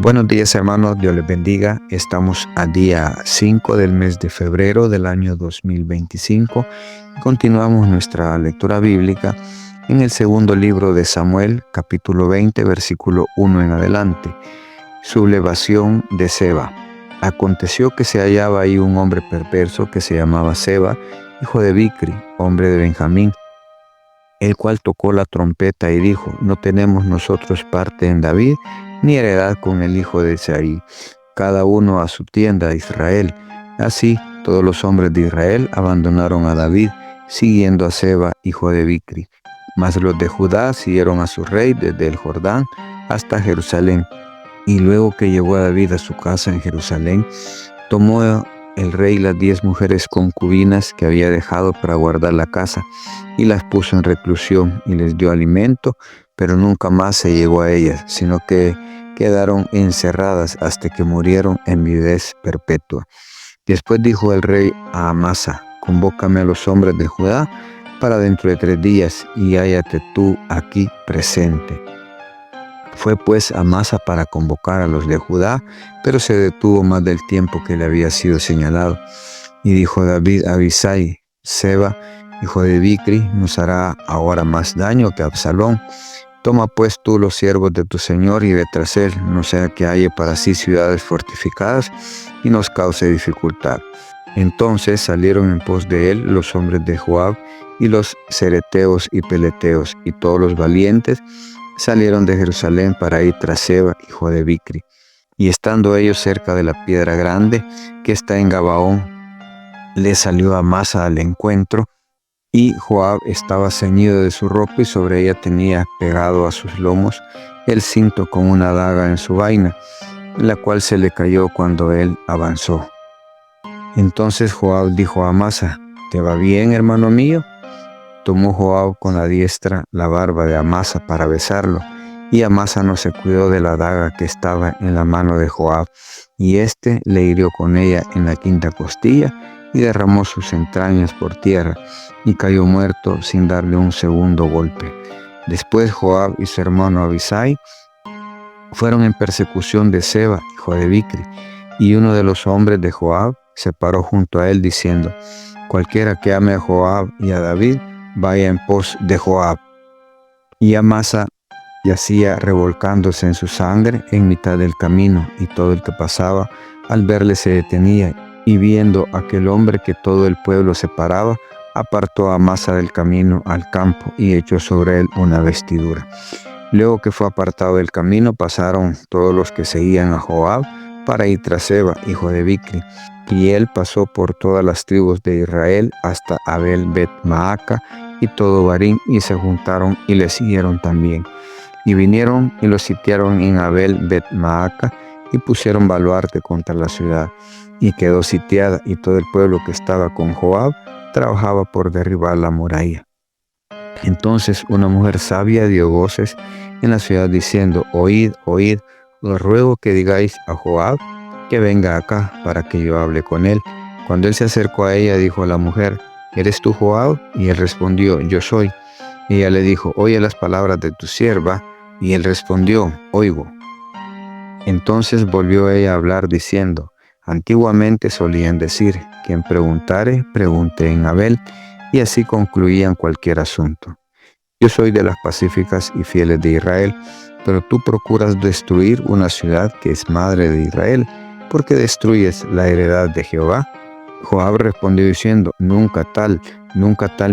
Buenos días, hermanos, Dios les bendiga. Estamos a día 5 del mes de febrero del año 2025 y continuamos nuestra lectura bíblica en el segundo libro de Samuel, capítulo 20, versículo 1 en adelante. Sublevación de Seba. Aconteció que se hallaba ahí un hombre perverso que se llamaba Seba, hijo de Bicri, hombre de Benjamín, el cual tocó la trompeta y dijo: no tenemos nosotros parte en David, ni heredad con el hijo de Isaí, cada uno a su tienda, Israel. Así todos los hombres de Israel abandonaron a David, siguiendo a Seba, hijo de Bicri. Mas los de Judá siguieron a su rey desde el Jordán hasta Jerusalén. Y luego que llegó a David a su casa en Jerusalén, tomó el rey las 10 mujeres concubinas que había dejado para guardar la casa, y las puso en reclusión y les dio alimento, pero nunca más se llegó a ellas, sino que quedaron encerradas hasta que murieron en viudez perpetua. Después dijo el rey a Amasa: convócame a los hombres de Judá para dentro de 3 días, y hállate tú aquí presente. Fue pues Amasa para convocar a los de Judá, pero se detuvo más del tiempo que le había sido señalado. Y dijo David a Abisai: Seba, hijo de Bicri, nos hará ahora más daño que Absalón. Toma pues tú los siervos de tu señor y ve tras él, no sea que halle para sí ciudades fortificadas y nos cause dificultad. Entonces salieron en pos de él los hombres de Joab y los cereteos y peleteos, y todos los valientes salieron de Jerusalén para ir tras Seba, hijo de Bicri. Y estando ellos cerca de la piedra grande que está en Gabaón, le salió Amasa al encuentro, y Joab estaba ceñido de su ropa, y sobre ella tenía pegado a sus lomos el cinto con una daga en su vaina, la cual se le cayó cuando él avanzó. Entonces Joab dijo a Amasa: ¿te va bien, hermano mío? Tomó Joab con la diestra la barba de Amasa para besarlo, y Amasa no se cuidó de la daga que estaba en la mano de Joab, y éste le hirió con ella en la 5ª costilla, y derramó sus entrañas por tierra, y cayó muerto sin darle un segundo golpe. Después Joab y su hermano Abisai fueron en persecución de Seba, hijo de Bicri, y uno de los hombres de Joab se paró junto a él diciendo: cualquiera que ame a Joab y a David, vaya en pos de Joab. Y Amasa yacía revolcándose en su sangre en mitad del camino, y todo el que pasaba al verle se detenía, y viendo aquel hombre que todo el pueblo se paraba, apartó a Amasa del camino al campo y echó sobre él una vestidura. Luego que fue apartado del camino, pasaron todos los que seguían a Joab para ir tras Seba, hijo de Bicri. Y él pasó por todas las tribus de Israel hasta Abel Bet-Maaca y todo Barín, y se juntaron y le siguieron también. Y vinieron y lo sitiaron en Abel Bet-Maaca y pusieron baluarte contra la ciudad. Y quedó sitiada, y todo el pueblo que estaba con Joab trabajaba por derribar la muralla. Entonces una mujer sabia dio voces en la ciudad diciendo: oíd, oíd, os ruego que digáis a Joab que venga acá para que yo hable con él. Cuando él se acercó a ella, dijo a la mujer: ¿eres tú Joab? Y él respondió: yo soy. Y ella le dijo: oye las palabras de tu sierva. Y él respondió: oigo. Entonces volvió ella a hablar diciendo: antiguamente solían decir, quien preguntare, pregunte en Abel, y así concluían cualquier asunto. Yo soy de las pacíficas y fieles de Israel, pero tú procuras destruir una ciudad que es madre de Israel, porque destruyes la heredad de Jehová. Joab respondió diciendo: nunca tal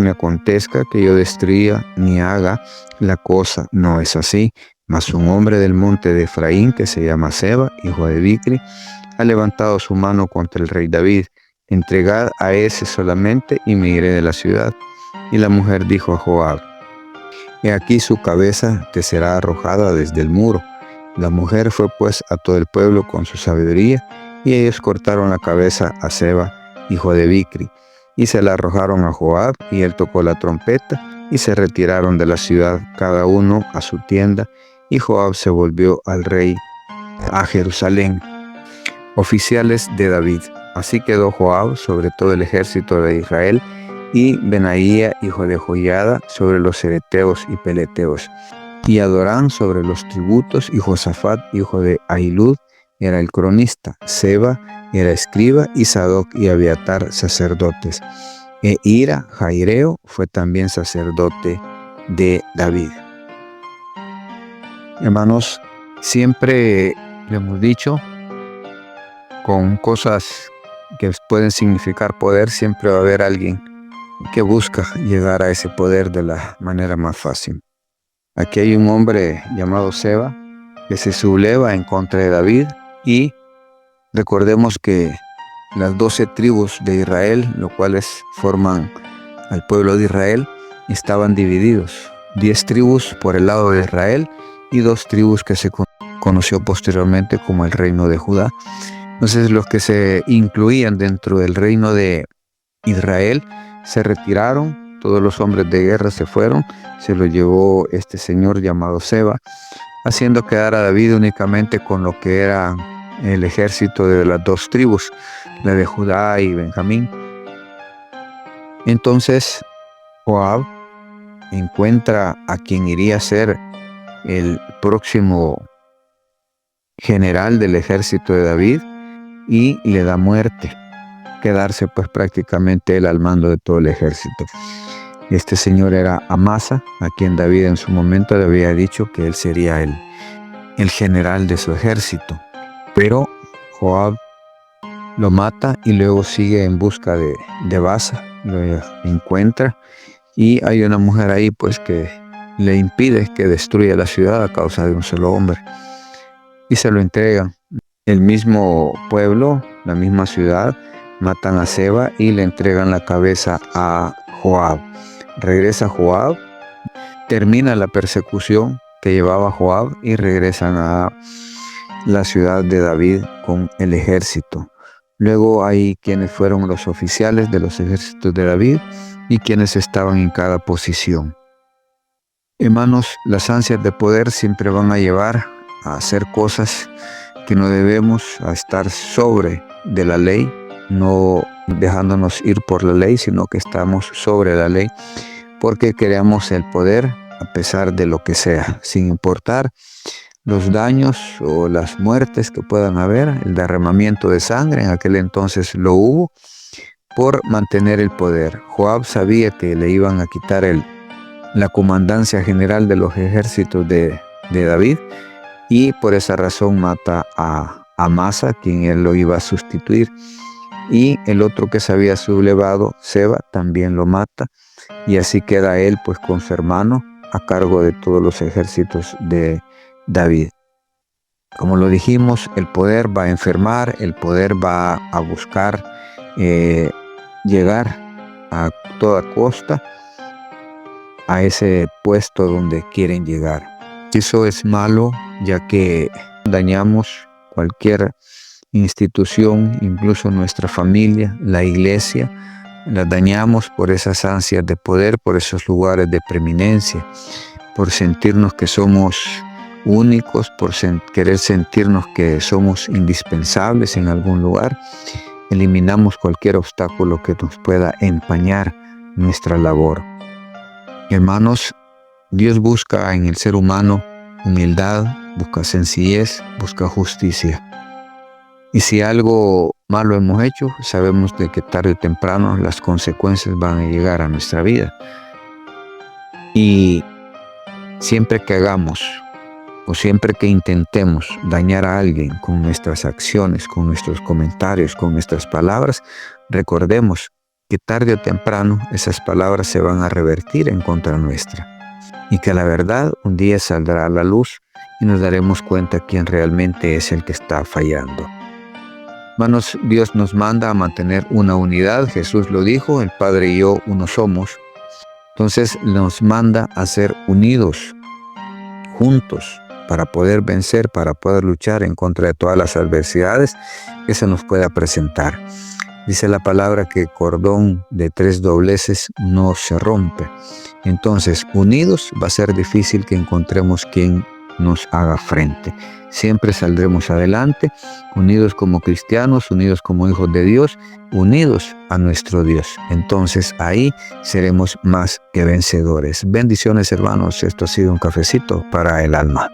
me acontezca que yo destruya ni haga la cosa, no es así. Mas un hombre del monte de Efraín, que se llama Seba, hijo de Bicri, ha levantado su mano contra el rey David. Entregad a ese solamente, y me iré de la ciudad. Y la mujer dijo a Joab: he aquí su cabeza te será arrojada desde el muro. La mujer fue pues a todo el pueblo con su sabiduría, y ellos cortaron la cabeza a Seba, hijo de Bicri, y se la arrojaron a Joab, y él tocó la trompeta, y se retiraron de la ciudad, cada uno a su tienda, y Joab se volvió al rey a Jerusalén. Oficiales de David. Así quedó Joab sobre todo el ejército de Israel, y Benaía, hijo de Joiada, sobre los cereteos y peleteos. y Adorán sobre los tributos, y Josafat, hijo de Ahilud, era el cronista, Seba era escriba, y Sadoc y Abiatar sacerdotes. E Ira, Jaireo, fue también sacerdote de David. Hermanos, siempre le hemos dicho, con cosas que pueden significar poder, siempre va a haber alguien que busca llegar a ese poder de la manera más fácil. Aquí hay un hombre llamado Seba que se subleva en contra de David, y recordemos que las 12 tribus de Israel, los cuales forman al pueblo de Israel, estaban divididos. 10 tribus por el lado de Israel y 2 tribus que se conoció posteriormente como el reino de Judá. Entonces los que se incluían dentro del reino de Israel se retiraron, todos los hombres de guerra se fueron, se lo llevó este señor llamado Seba, haciendo quedar a David únicamente con lo que era el ejército de las 2 tribus, la de Judá y Benjamín. Entonces Joab encuentra a quien iría a ser el próximo general del ejército de David y le da muerte, quedarse pues prácticamente él al mando de todo el ejército. Este señor era Amasa, a quien David en su momento le había dicho que él sería el general de su ejército. Pero Joab lo mata y luego sigue en busca de Basa, lo encuentra, y hay una mujer ahí pues que le impide que destruya la ciudad a causa de un solo hombre, y se lo entregan. El mismo pueblo, la misma ciudad, matan a Seba y le entregan la cabeza a Joab. Regresa Joab, termina la persecución que llevaba Joab y regresan a la ciudad de David con el ejército. Luego hay quienes fueron los oficiales de los ejércitos de David y quienes estaban en cada posición. Hermanos, las ansias de poder siempre van a llevar a hacer cosas que no debemos, a estar sobre de la ley, no dejándonos ir por la ley, sino que estamos sobre la ley, porque queremos el poder a pesar de lo que sea, sin importar los daños o las muertes que puedan haber, el derramamiento de sangre, en aquel entonces lo hubo, por mantener el poder. Joab sabía que le iban a quitar la comandancia general de los ejércitos de David, y por esa razón mata a Amasa, quien él lo iba a sustituir, y el otro que se había sublevado, Seba, también lo mata, y así queda él pues con su hermano a cargo de todos los ejércitos de David. Como lo dijimos, el poder va a enfermar, el poder va a buscar llegar a toda costa a ese puesto donde quieren llegar. Eso es malo, ya que dañamos cualquier institución, incluso nuestra familia, la iglesia, la dañamos por esas ansias de poder, por esos lugares de preeminencia, por sentirnos que somos únicos, por querer sentirnos que somos indispensables en algún lugar. Eliminamos cualquier obstáculo que nos pueda empañar nuestra labor. Hermanos, Dios busca en el ser humano humildad, busca sencillez, busca justicia. Y si algo malo hemos hecho, sabemos de que tarde o temprano las consecuencias van a llegar a nuestra vida. Y siempre que hagamos o siempre que intentemos dañar a alguien con nuestras acciones, con nuestros comentarios, con nuestras palabras, recordemos que tarde o temprano esas palabras se van a revertir en contra nuestra, y que la verdad un día saldrá a la luz y nos daremos cuenta quién realmente es el que está fallando. Hermanos, Dios nos manda a mantener una unidad. Jesús lo dijo, el Padre y yo uno somos. Entonces nos manda a ser unidos, juntos, para poder vencer, para poder luchar en contra de todas las adversidades que se nos pueda presentar. Dice la palabra que cordón de 3 dobleces no se rompe. Entonces, unidos va a ser difícil que encontremos quien nos haga frente. Siempre saldremos adelante, unidos como cristianos, unidos como hijos de Dios, unidos a nuestro Dios. Entonces ahí seremos más que vencedores. Bendiciones, hermanos. Esto ha sido un cafecito para el alma.